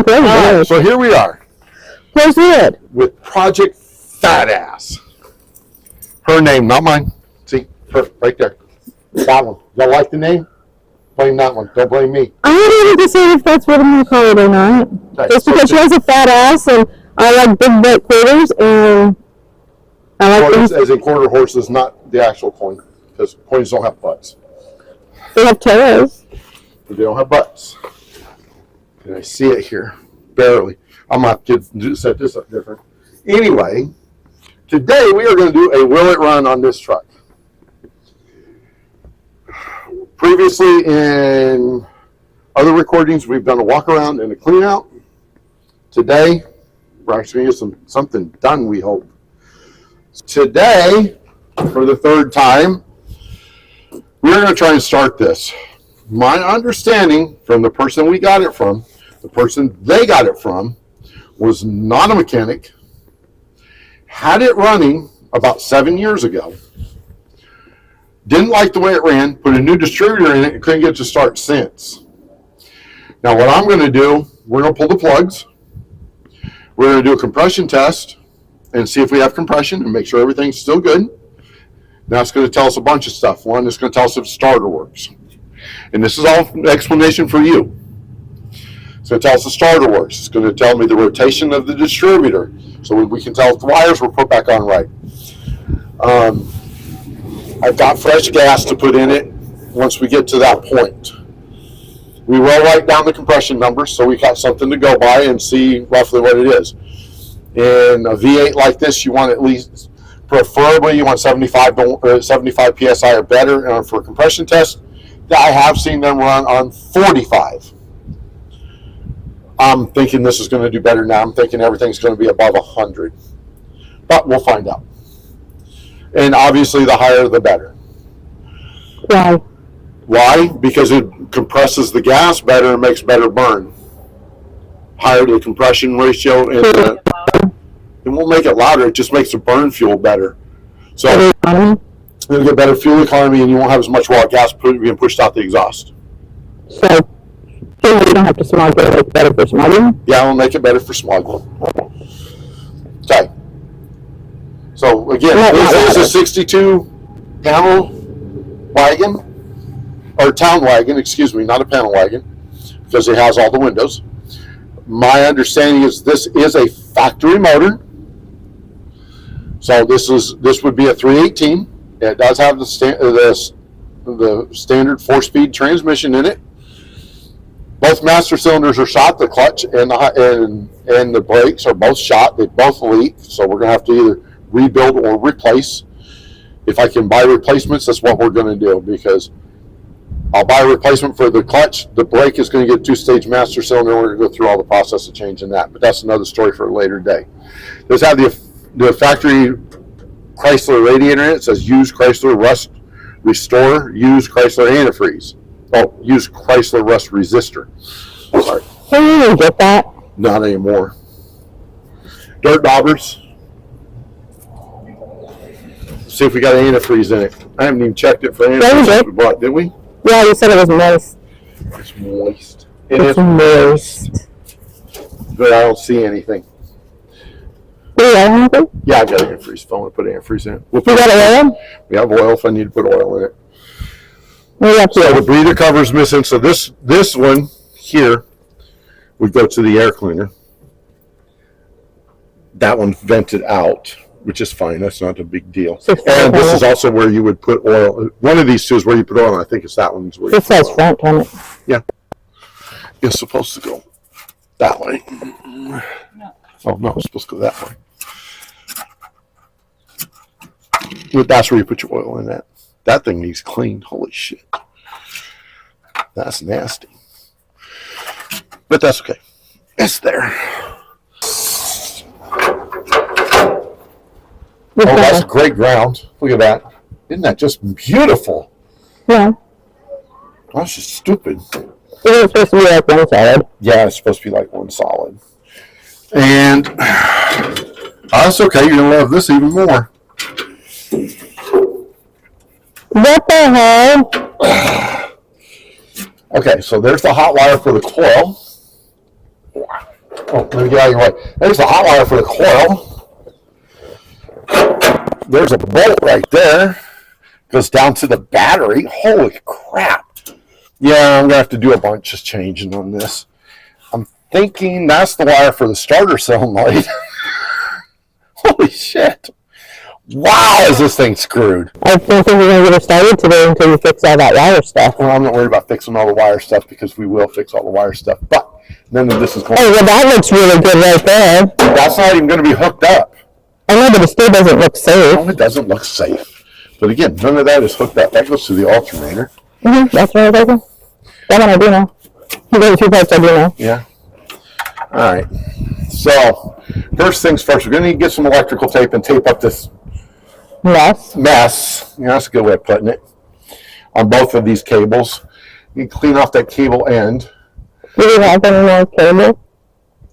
So here we are. Where's it? With Project Fat Ass. Her name, not mine. See, her right there. That one. Y'all like the name? Blame that one. Don't blame me. I don't even decide if that's what I'm going to call it or not. Okay, Just because she has a fat ass and I like big butt quarters and I like quarters, things. as in quarter horses, not the actual coin. Because coins don't have butts. They have toes. But they don't have butts. And I see it here. Barely. I'm going to have to set this up different. Anyway, today we are going to do a will it run on this truck. Previously in other recordings, we've done a walk around and a clean out. Today, we're actually going to get something done, we hope. Today, for the third time, we're going to try and start this. My understanding from the person we got it from, the person they got it from, was not a mechanic, had it running about 7 years ago, didn't like the way it ran, put a new distributor in it, and couldn't get it to start since. Now what I'm going to do, we're going to pull the plugs, we're going to do a compression test and see if we have compression and make sure everything's still good. Now it's going to tell us a bunch of stuff. One, it's going to tell us if the starter works. And this is all an explanation for you. It's going to tell us the starter works. It's going to tell me the rotation of the distributor so we can tell if the wires were put back on right. I've got fresh gas to put in it once we get to that point. We will write down the compression numbers so we got something to go by and see roughly what it is. In a V8 like this, you want at least, preferably you want 75 PSI or better. And for a compression test, I have seen them run on 45. I'm thinking this is going to do better now. I'm thinking everything's going to be above 100. But we'll find out. And obviously, the higher, the better. Why? Why? Because it compresses the gas better and makes better burn. Higher the compression ratio, and it won't make it louder. It just makes the burn fuel better. So you'll get better fuel economy, and you won't have as much raw gas being pushed out the exhaust. So you don't have to smog it. It's better for smuggling? Yeah, it'll make it better for smuggling. Okay. So again, this is a 62 panel wagon, or TownWagon, excuse me, not a panel wagon, because it has all the windows. My understanding is this is a factory motor. So this would be a 318. It does have the standard 4-speed transmission in it. Both master cylinders are shot. The clutch and the brakes are both shot. They both leak. So we're going to have to either rebuild or replace. If I can buy replacements, that's what we're going to do, because I'll buy a replacement for the clutch. The brake is going to get a 2-stage master cylinder. We're going to go through all the process of changing that, but that's another story for a later day. Does have the factory Chrysler radiator in it. It says use Chrysler rust restore, use Chrysler antifreeze. Oh, use Chrysler rust resistor. Sorry. Can you even get that? Not anymore. Dirt daubers. See if we got antifreeze in it. I haven't even checked it for antifreeze since we bought it, did we? Yeah, you said it was moist. It's moist. It's moist. But I don't see anything. Do you have anything? Yeah, I got antifreeze. If I want to put antifreeze in it. You got oil? We have oil if I need to put oil in it. So the breather cover is missing. So this one here would go to the air cleaner. That one vented out, which is fine. That's not a big deal. And this is also where you would put oil. One of these two is where you put oil, and I think it's that one's where you it says front on it. Yeah. It's supposed to go that way. No. Oh, no, it's supposed to go that way. But that's where you put your oil in that. That thing needs cleaned. Holy shit. That's nasty. But that's okay. It's there. Oh, that's great ground. Look at that. Isn't that just beautiful? Yeah. That's just stupid. It's supposed to be like one solid. Yeah, it's supposed to be like one solid. And that's okay. You're going to love this even more. What the hell? Okay, so there's the hot wire for the coil. Oh, let me get out of your way. There's the hot wire for the coil. There's a bolt right there. Goes down to the battery. Holy crap. Yeah, I'm going to have to do a bunch of changing on this. I'm thinking that's the wire for the starter solenoid. Holy shit. Wow, is this thing screwed. I don't think we're going to get it started today until we fix all that wire stuff. Well, I'm not worried about fixing all the wire stuff because we will fix all the wire stuff. But none of this is going Oh, well, that looks really good right there. That's not even going to be hooked up. I know, but it still doesn't look safe. No, it doesn't look safe. But again, none of that is hooked up. That goes to the alternator. That's right, that one I do know. The other two parts I do know. Yeah. All right. So, first things first, we're going to need to get some electrical tape and tape up this mess. Yeah, that's a good way of putting it. On both of these cables. You can clean off that cable end. Do we have any more cable?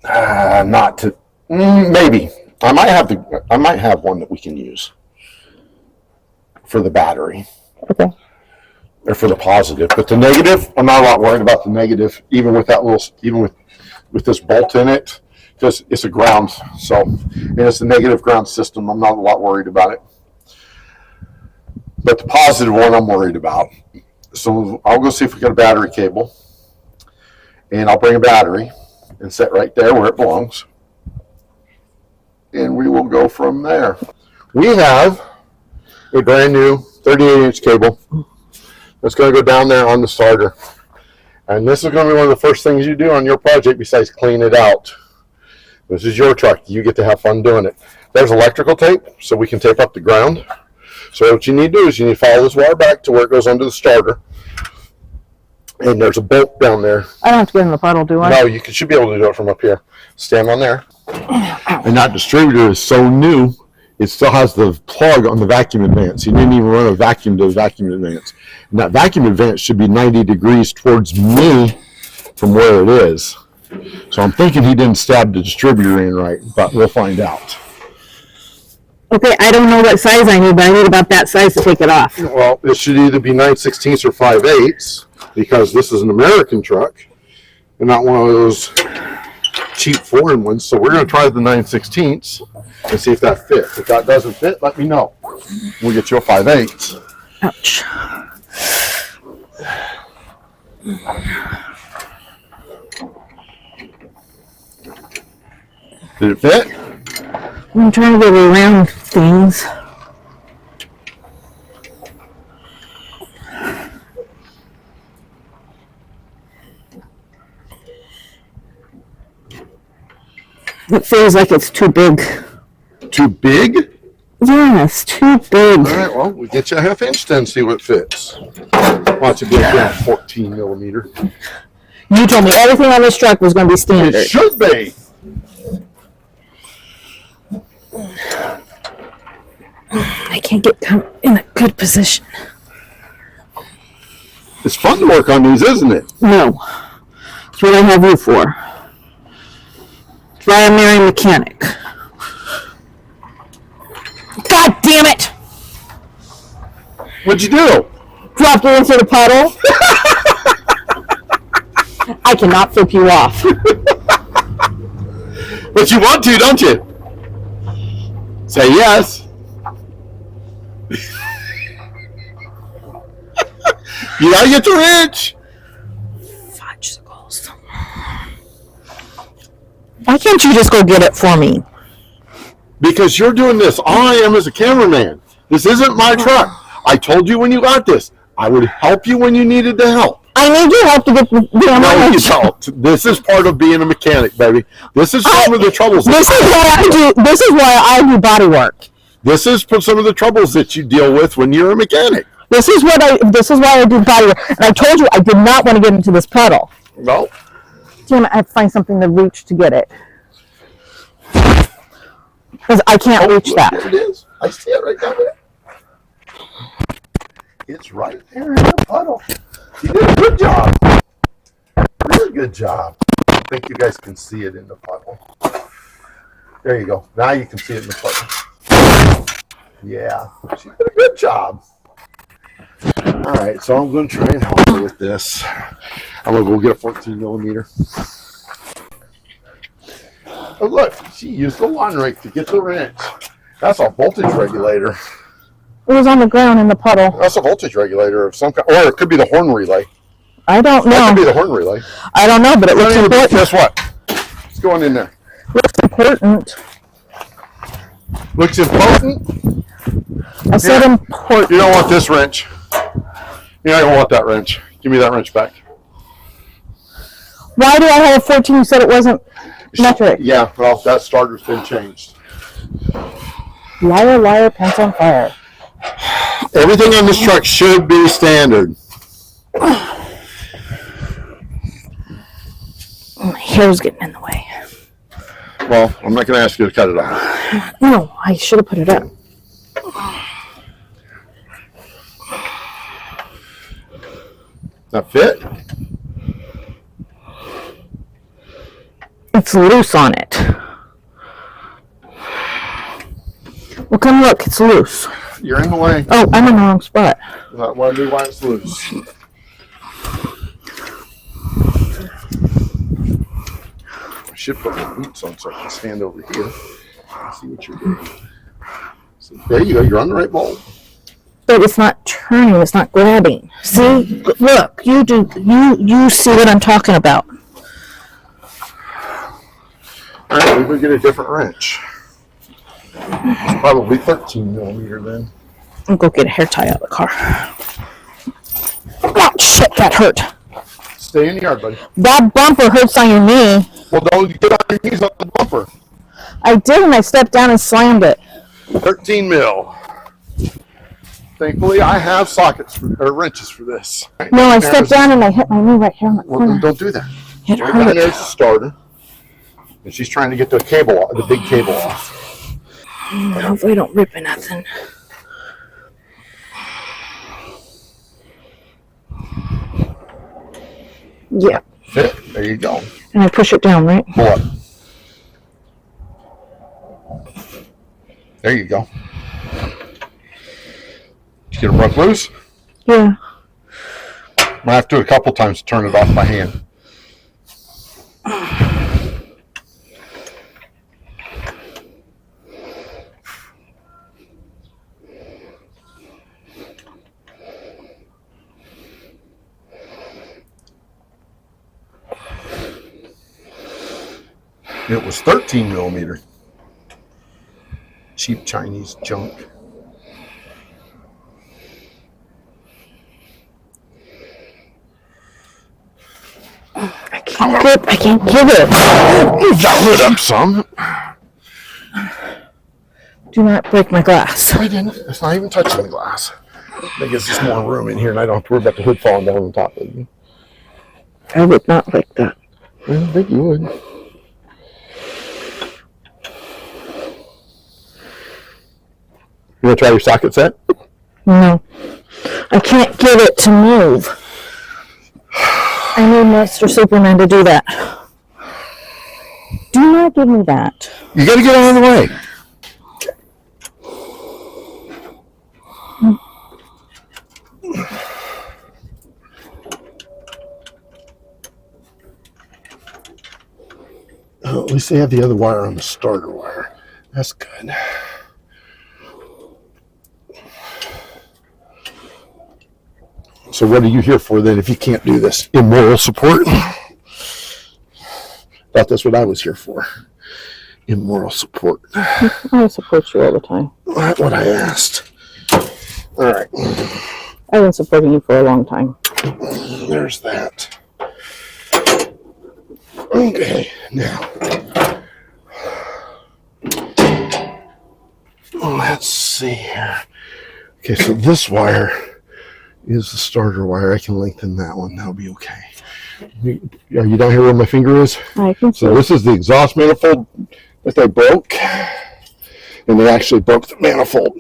Not to. Maybe. I might have one that we can use for the battery. Okay. Or for the positive, but the negative, I'm not a lot worried about the negative, even with that with this bolt in it, because it's a ground. So, and it's a negative ground system. I'm not a lot worried about it. But the positive one, I'm worried about. So I'll go see if we got a battery cable, and I'll bring a battery and set right there where it belongs, and we will go from there. We have a brand new 38-inch cable. It's going to go down there on the starter. And this is going to be one of the first things you do on your project besides clean it out. This is your truck. You get to have fun doing it. There's electrical tape, so we can tape up the ground. So what you need to do is you need to follow this wire back to where it goes under the starter. And there's a bolt down there. I don't have to get in the puddle, do I? No, you should be able to do it from up here. Stand on there. And that distributor is so new, it still has the plug on the vacuum advance. You didn't even run a vacuum to the vacuum advance. And that vacuum advance should be 90 degrees towards me from where it is. So I'm thinking he didn't stab the distributor in right, but we'll find out. Okay, I don't know what size I need, but I need about that size to take it off. Well, it should either be 9/16 or 5/8 because this is an American truck and not one of those cheap foreign ones. So we're going to try the 9/16 and see if that fits. If that doesn't fit, let me know. We'll get you a 5/8. Ouch. Did it fit? I'm trying to get around things. It feels like it's too big. Too big? Yes, too big. All right, well, we'll get you a 1/2 inch then, see what fits. Watch it be a 14 millimeter. You told me everything on this truck was going to be standard. It should be. I can't get in a good position. It's fun to work on these, isn't it? No. That's what I have you for. That's why I'm marrying a mechanic. God damn it! What'd you do? Dropped it into the puddle. I cannot flip you off. But you want to, don't you? Say yes. You gotta get the wrench. Fudgesicles. Why can't you just go get it for me? Because you're doing this. All I am is a cameraman. This isn't my truck. I told you when you got this, I would help you when you needed the help. I need your help to get the damn No, you wrench. don't. This is part of being a mechanic, baby. This is some of the troubles. This is why I do body work. This is some of the troubles that you deal with when you're a mechanic. This is why I do body work. And I told you I did not want to get into this puddle. No. Damn it, I have to find something to reach to get it. Because I can't reach Look, that. there it is. I see it right down there. It's right there in the puddle. You did a good job. Really good job. I think you guys can see it in the puddle. There you go. Now you can see it in the puddle. Yeah. She did a good job. All right, so I'm going to try and help her with this. I'm going to go get a 14 millimeter. Oh, look, she used the lawn rake to get the wrench. That's a voltage regulator. It was on the ground in the puddle. That's a voltage regulator of some kind. Or it could be the horn relay. I don't know. That could be the horn relay. I don't know, but it looks important. Guess what? It's going in there. Looks important. Looks important? I said important. You don't want this wrench. You're not going to want that wrench. Give me that wrench back. Why do I have a 14? You said it wasn't metric. Yeah, well, that starter's been changed. Liar, liar, pants on fire. Everything on this truck should be standard. My hair's getting in the way. Well, I'm not going to ask you to cut it off. No, I should have put it up. That fit? It's loose on it. Well, come look, it's loose. You're in the way. Oh, I'm in the wrong spot. I want to do why it's loose. I should put my boots on so I can stand over here and see what you're doing. So there you go. You're on the right bulb. But it's not turning, it's not grabbing. See? Look, you see what I'm talking about. All right, we could get a different wrench. It's probably 13 millimeter then. I'll go get a hair tie out of the car. Oh, shit, that hurt. Stay in the yard, buddy. That bumper hurts on your knee. Well, don't get on your knees on the bumper. I did, and I stepped down and slammed it. 13 mil. Thankfully, I have sockets or wrenches for this. No, I stepped down and I hit my knee right here on the Well, corner. then don't do that. It Right down hurt. there's the starter. And she's trying to get the cable off, the big cable off. Hopefully I don't rip it nothing. Yeah. Fit. There you go. And I push it down, right? Pull up. There you go. Did you get them broke loose? Yeah. Might have to do it a couple times to turn it off by hand. It was 13 millimeter. Cheap Chinese junk. I can't give it. You got rid of some. Do not break my glass. I didn't. It's not even touching the glass. That gives us more room in here, and I don't have to worry about the hood falling down on top of me. I would not like that. I don't think you would. You want to try your socket set? No. I can't get it to move. I need Mr. Superman to do that. Do not give me that. You got to get out of the way. At least they have the other wire on the starter wire. That's good. So what are you here for then if you can't do this? Immoral support? Thought that's what I was here for. Immoral support. I support you all the time. That's what I asked. All right. I've been supporting you for a long time. There's that. Okay, now. Let's see here. Okay, so this wire is the starter wire. I can lengthen that one. That'll be okay. Are you down here where my finger is? I can see. So this is the exhaust manifold that they broke. And they actually broke the manifold.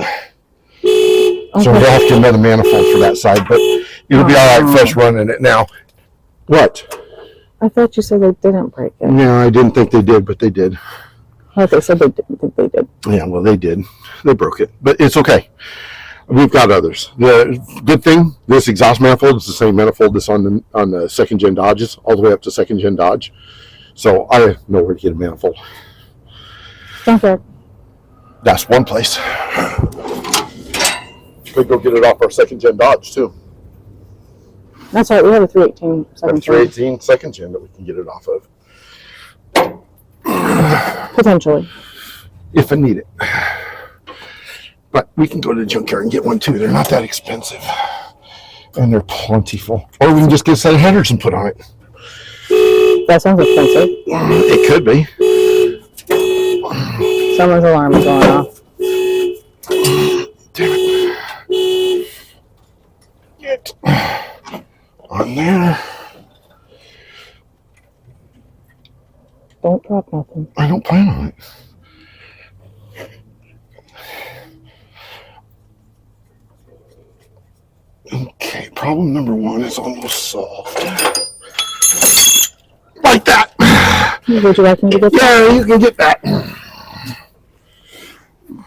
So we'll have to get another manifold for that side, but it'll be all right fresh running it now. What? I thought you said they didn't break it. No, I didn't think they did, but they did. I thought they said they didn't think they did. Yeah, well, they did. They broke it, but it's okay. We've got others. The good thing, this exhaust manifold is the same manifold that's on the second gen Dodges, all the way up to second gen Dodge. So I know where to get a manifold. Junkyard. That's one place. Could go get it off our second gen Dodge too. That's right. We have a 318 second gen. 318 second gen that we can get it off of. Potentially. If I need it. But we can go to the junkyard and get one too. They're not that expensive. And they're plentiful. Or we can just get a set of headers and put on it. That sounds expensive. It could be. Someone's alarm is going off. Damn it. Get on there. Don't drop nothing. I don't plan on it. Okay, problem number one is almost solved. Like that. Would you like me to get that? Yeah, you can get that.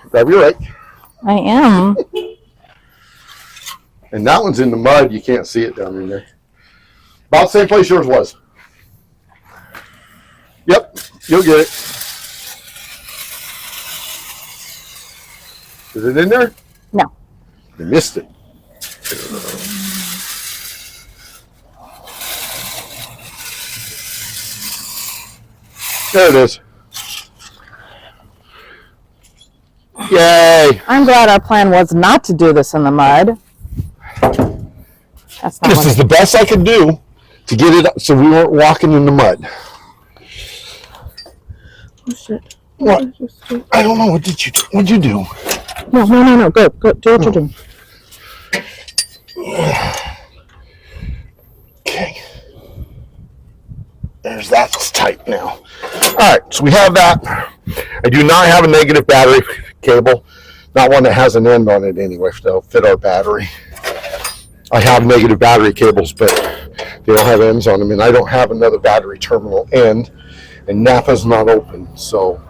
Grab your rake. I am. And that one's in the mud. You can't see it down in there. About the same place yours was. Yep, you'll get it. Is it in there? No. You missed it. There it is. Yay! I'm glad our plan was not to do this in the mud. That's not This is the best I could do to get it up so we weren't walking in the mud. Oh, shit. What? I don't know. What did you do? What'd you do? No. Go. Do what you're doing. Okay. There's that. It's tight now. All right. So we have that. I do not have a negative battery cable. Not one that has an end on it anyway. That'll fit our battery. I have negative battery cables, but they don't have ends on them. And I don't have another battery terminal end. And Napa's not open. So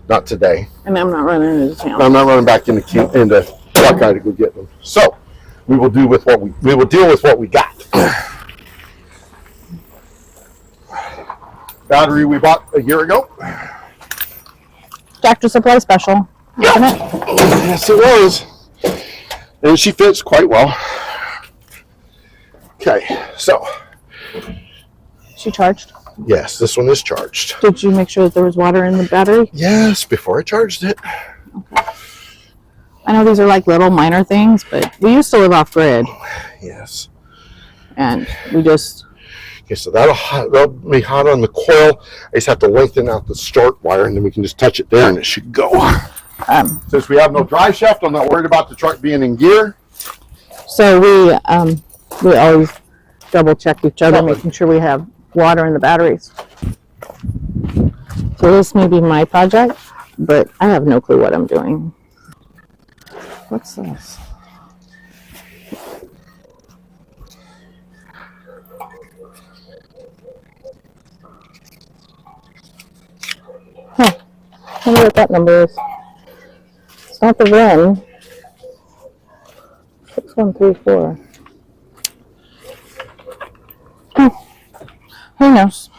not today. And I'm not running into town. I'm not running back into Buckeye to go get them. So we will deal with what we got. Battery we bought a year ago. Tractor Supply special. Isn't it? Yes, it was. And she fits quite well. Okay, so She charged. yes, this one is charged. Did you make sure that there was water in the battery? Yes, before I charged it. I know these are like little minor things, but we used to live off grid, Yes. and we just Okay, so that'll be hot on the coil. I just have to lengthen out the start wire, and then we can just touch it there, and it should go. Since we have no drive shaft, I'm not worried about the truck being in gear. so we always double check each other, making sure we have water in the batteries. So this may be my project, but I have no clue what I'm doing. What's this? Huh. I wonder what that number is. It's not the VIN. 6134. Who knows?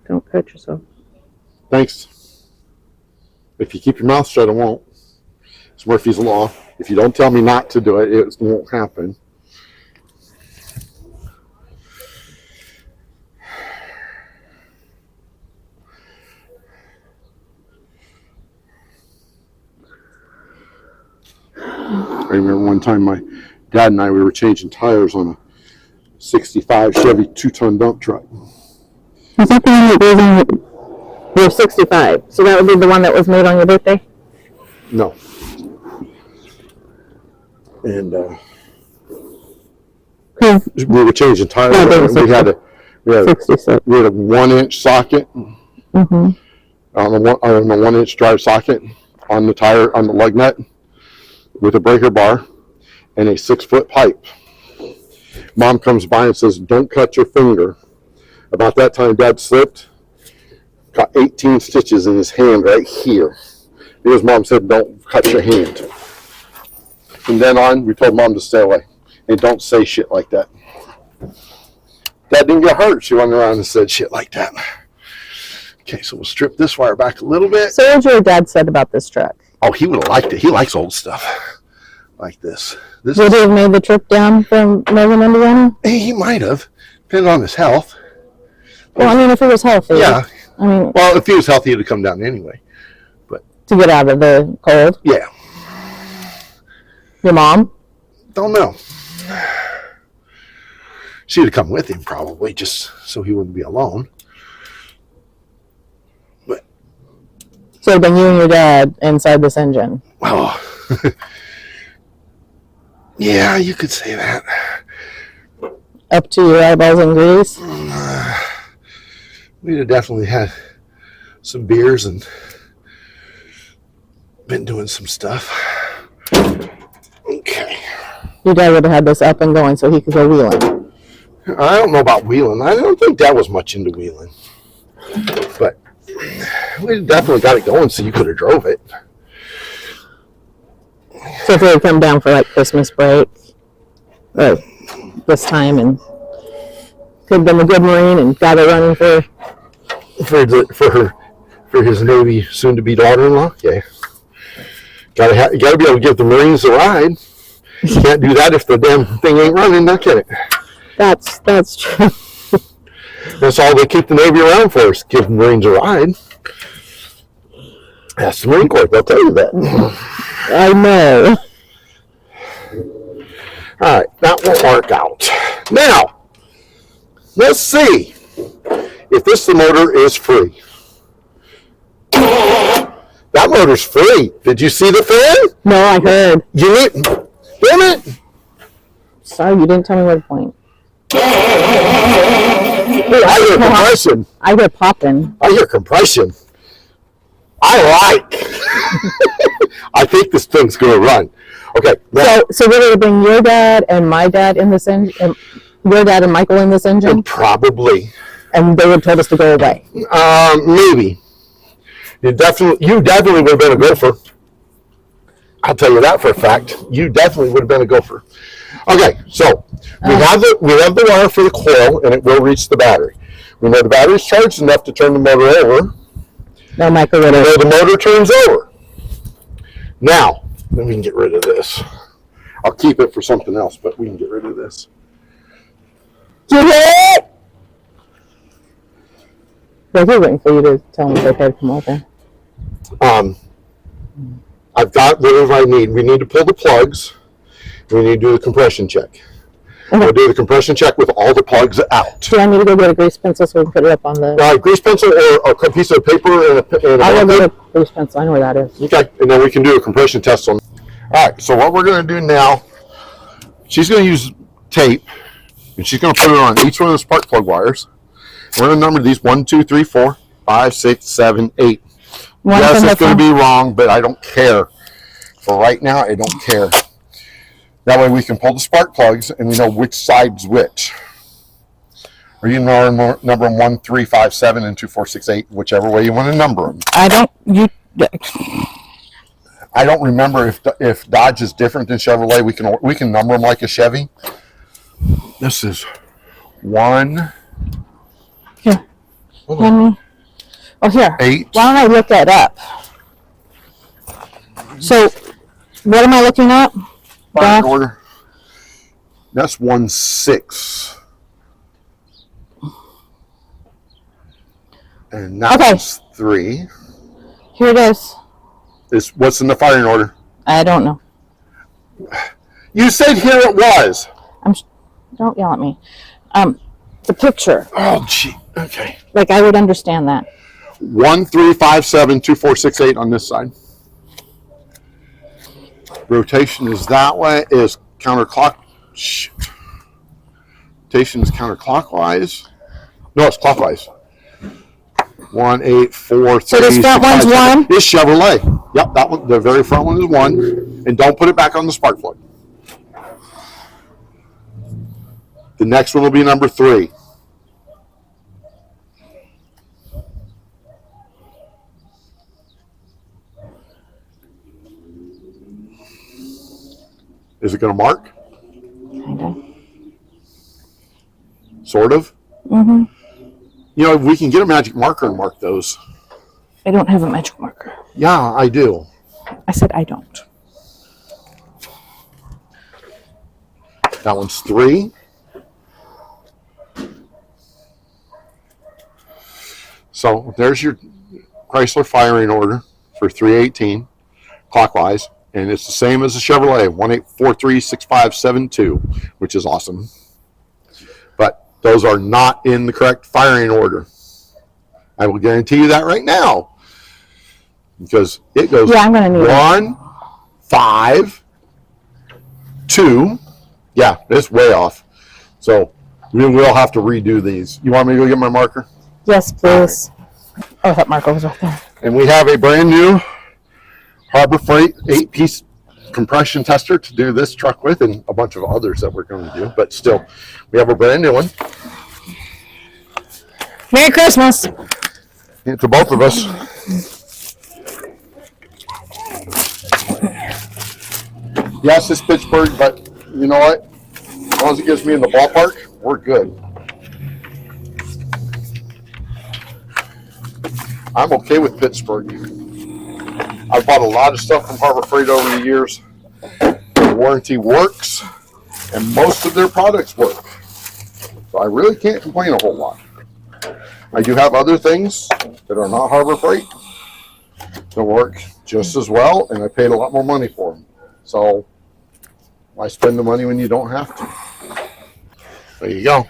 Don't cut yourself. Thanks. If you keep your mouth shut, I won't. It's Murphy's Law. If you don't tell me not to do it, it won't happen. I remember one time my dad and we were changing tires on a 65 Chevy 2-ton dump truck. Is that the one that goes on your 65? So that would be the one that was made on your birthday? No. And we were changing tires. We had a 1-inch socket on a 1-inch drive socket on the tire, on the lug nut, with a breaker bar and a 6-foot pipe. Mom comes by and says, "Don't cut your finger." About that time, Dad slipped, got 18 stitches in his hand right here. His mom said, don't cut your hand. From then on, we told Mom to stay away. And don't say shit like that. Dad didn't get hurt. She went around and said shit like that. Okay, so we'll strip this wire back a little bit. So what your dad said about this truck? Oh, he would have liked it. He likes old stuff like this. Would he have made the trip down from Northern Indiana? He might have, depending on his health. Well, I mean, if he was healthy. Yeah. I mean, well, if he was healthy, he'd have come down anyway. But to get out of the cold. Yeah. Your mom? Don't know. She'd have come with him probably, just so he wouldn't be alone. But so then you and your dad inside this engine. Well, yeah, you could say that. Up to your eyeballs in grease? We'd have definitely had some beers and been doing some stuff. Okay. Your dad would have had this up and going so he could go wheeling. I don't know about wheeling. I don't think Dad was much into wheeling. But we definitely got it going so you could have drove it. So if we had come down for like Christmas break, or this time, and could have been a good Marine and got it running for his Navy soon-to-be daughter-in-law. Yeah, you gotta be able to give the Marines a ride. You can't do that if the damn thing ain't running. Not kidding. That's true. That's all they keep the Navy around for, is give the Marines a ride. That's the Marine Corps. They'll tell you that. I know. All right, that will work out. Now, let's see if this motor is free. That motor's free. Did you see the fan? No, I heard. Damn it! Sorry, you didn't tell me where to point. I hear compression. I hear popping. I hear compression. I like. I think this thing's going to run. Okay. Now, So we're going to bring your dad and my dad in this engine, your dad and Michael in this engine, probably. and they would told us to go away. Maybe. You definitely would have been a gopher. I'll tell you that for a fact. You definitely would have been a gopher. Okay, so we have the wire for the coil, and it will reach the battery. We know the battery's charged enough to turn the motor over. No, Michael would We have. know the motor turns over. Now, then we can get rid of this. I'll keep it for something else, but we can get rid of this. Get it! They're waiting for you to tell them it's okay to come over. I've got whatever I need. We need to pull the plugs. We need to do the compression check. Okay. We'll do the compression check with all the plugs out. Do I need to go get a grease pencil so we can put it up on the... Grease pencil or a piece of paper and a I'll go get a grease pencil. I know where that is. Okay, and then we can do a compression test on. All right, so what we're going to do now, she's going to use tape, and she's going to put it on each one of the spark plug wires. We're going to number these 1, 2, 3, 4, 5, 6, 7, 8. Yes, it's going to be wrong, but I don't care. For right now, I don't care. That way we can pull the spark plugs and we know which side's which. Or you can number them 1, 3, 5, 7, and 2, 4, 6, 8, whichever way you want to number them. I don't remember if Dodge is different than Chevrolet. We can number them like a Chevy. This is 1. Here. Oh, here. 8. Why don't I look that up? So, what am I looking at? Fire order. That's 1, 6. And that's 3. Here it is. What's in the firing order? I don't know. You said here it was. Don't yell at me. The picture. Oh, gee. Okay. Like I would understand that. 1, 3, 5, 7, 2, 4, 6, 8 on this side. Rotation is that way. Is counterclockwise. Rotation is counterclockwise. No, it's clockwise. 1, 8, 4, 3. So this front one's 1? It's Chevrolet. Yep, that one. The very front one is 1. And don't put it back on the spark plug. The next one will be number 3. Is it going to mark? Kinda. Sort of. Mm-hmm. You know, we can get a magic marker and mark those. I don't have a magic marker. Yeah, I do. I said I don't. That one's 3. So there's your Chrysler firing order for 318 clockwise, and it's the same as the Chevrolet 18436572, which is awesome. But those are not in the correct firing order. I will guarantee you that right now, because it goes Yeah, I'm gonna need 1, 5, 2. Yeah, it's way off. So we will have to redo these. You want me to go get my marker? Yes, please. Oh, that marker was right there. And we have a brand new Harbor Freight 8-piece compression tester to do this truck with, and a bunch of others that we're going to do. But still, we have a brand new one. Merry Christmas. To both of us. Yes, it's Pittsburgh, but you know what? As long as it gets me in the ballpark, we're good. I'm okay with Pittsburgh. I've bought a lot of stuff from Harbor Freight over the years. The warranty works, and most of their products work. So I really can't complain a whole lot. I do have other things that are not Harbor Freight that work just as well, and I paid a lot more money for them. So why spend the money when you don't have to? There you go.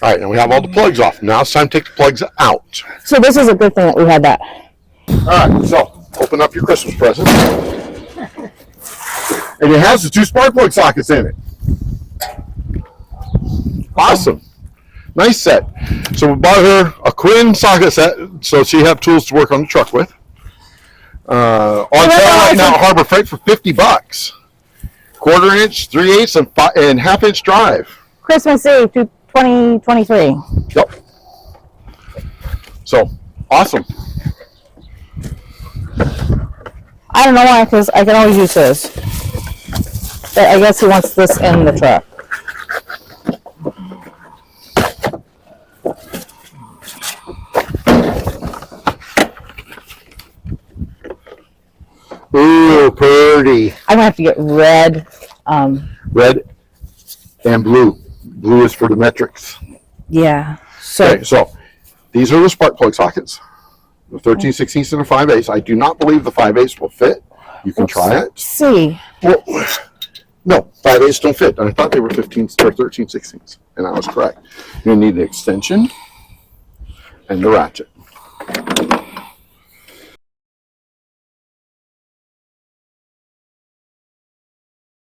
All right, and we have all the plugs off. Now it's time to take the plugs out. So this is a good thing that we had that. All right, so open up your Christmas present. And it has the 2 spark plug sockets in it. Awesome. Nice set. So we bought her a Quinn socket set so she have tools to work on the truck with. On sale right now at Harbor Freight for $50. 1/4 inch, 3/8, and 1/2 inch drive. Christmas Eve 2023. Yep. So awesome. I don't know why, because I can always use his. But I guess he wants this in the truck. Ooh, pretty. I'm gonna have to get red. Red and blue. Blue is for the metrics. Yeah. So Okay, so these are the spark plug sockets. The 13/16 and the 5/8. I do not believe the 5/8 will fit. You can try it. see. Well, no, 5/8 don't fit. I thought they were 15 or 13/16, and I was correct. You need the extension and the ratchet.